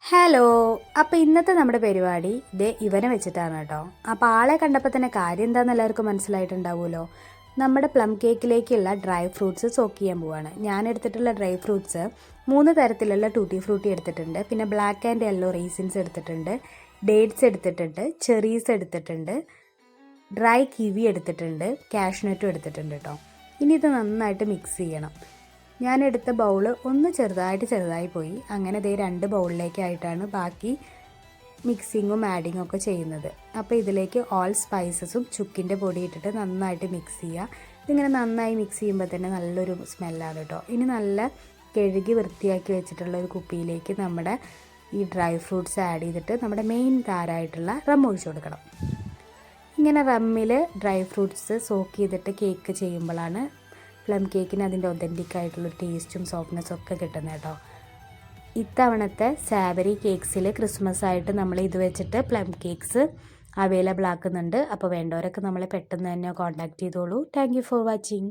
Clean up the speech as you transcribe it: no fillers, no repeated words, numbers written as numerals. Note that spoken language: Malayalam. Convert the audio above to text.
ഹലോ. അപ്പോൾ ഇന്നത്തെ നമ്മുടെ പരിപാടി ഇവനെ വെച്ചിട്ടാണ് കേട്ടോ. അപ്പോൾ ആളെ കണ്ടപ്പോൾ തന്നെ കാര്യം എന്താണെന്ന് എല്ലാവർക്കും മനസ്സിലായിട്ടുണ്ടാവുമല്ലോ. നമ്മുടെ പ്ലം കേക്കിലേക്കുള്ള ഡ്രൈ ഫ്രൂട്ട്സ് സോക്ക് ചെയ്യാൻ പോവാണ്. ഞാൻ എടുത്തിട്ടുള്ള ഡ്രൈ ഫ്രൂട്ട്സ് 3 തരത്തിലുള്ള ടൂട്ടി ഫ്രൂട്ടി എടുത്തിട്ടുണ്ട്, പിന്നെ ബ്ലാക്ക് ആൻഡ് യെല്ലോ റീസിൻസ് എടുത്തിട്ടുണ്ട്, ഡേറ്റ്സ് എടുത്തിട്ടുണ്ട്, ചെറീസ് എടുത്തിട്ടുണ്ട്, ഡ്രൈ കിവി എടുത്തിട്ടുണ്ട്, കാഷ്നട്ടും എടുത്തിട്ടുണ്ട് കേട്ടോ. ഇനി ഇത് നന്നായിട്ട് മിക്സ് ചെയ്യണം. ഞാൻ എടുത്ത ബൗള് ഒന്ന് ചെറുതായി പോയി. അങ്ങനെ 2 ബൗളിലേക്കായിട്ടാണ് ബാക്കി മിക്സിങ്ങും ആഡിങ്ങും ഒക്കെ ചെയ്യുന്നത്. അപ്പോൾ ഇതിലേക്ക് ഓൾ സ്പൈസസും ചുക്കിൻ്റെ പൊടി ഇട്ടിട്ട് നന്നായിട്ട് മിക്സ് ചെയ്യുക. ഇതിങ്ങനെ നന്നായി മിക്സ് ചെയ്യുമ്പോൾ തന്നെ നല്ലൊരു സ്മെല്ലാണ് കേട്ടോ. ഇനി നല്ല കഴുകി വൃത്തിയാക്കി വെച്ചിട്ടുള്ള ഒരു കുപ്പിയിലേക്ക് നമ്മുടെ ഈ ഡ്രൈ ഫ്രൂട്ട്സ് ആഡ് ചെയ്തിട്ട് നമ്മുടെ മെയിൻ താരമായിട്ടുള്ള റം ഒഴിച്ചു കൊടുക്കണം. ഇങ്ങനെ റമ്മിൽ ഡ്രൈ ഫ്രൂട്ട്സ് സോക്ക് ചെയ്തിട്ട് കേക്ക് ചെയ്യുമ്പോഴാണ് പ്ലം കേക്കിന് അതിൻ്റെ ഒതൻറ്റിക് ആയിട്ടുള്ള ടേസ്റ്റും സോഫ്റ്റ്നെസ്സും ഒക്കെ കിട്ടുന്നത് കേട്ടോ. ഇത്തവണത്തെ സാവറി കേക്ക്സിൽ ക്രിസ്മസ് ആയിട്ട് നമ്മൾ ഇത് വെച്ചിട്ട് പ്ലം കേക്ക്സ് അവൈലബിൾ ആക്കുന്നുണ്ട്. അപ്പോൾ വേണ്ടവരൊക്കെ നമ്മളെ പെട്ടെന്ന് തന്നെ കോൺടാക്റ്റ് ചെയ്തോളൂ. Thank you for watching.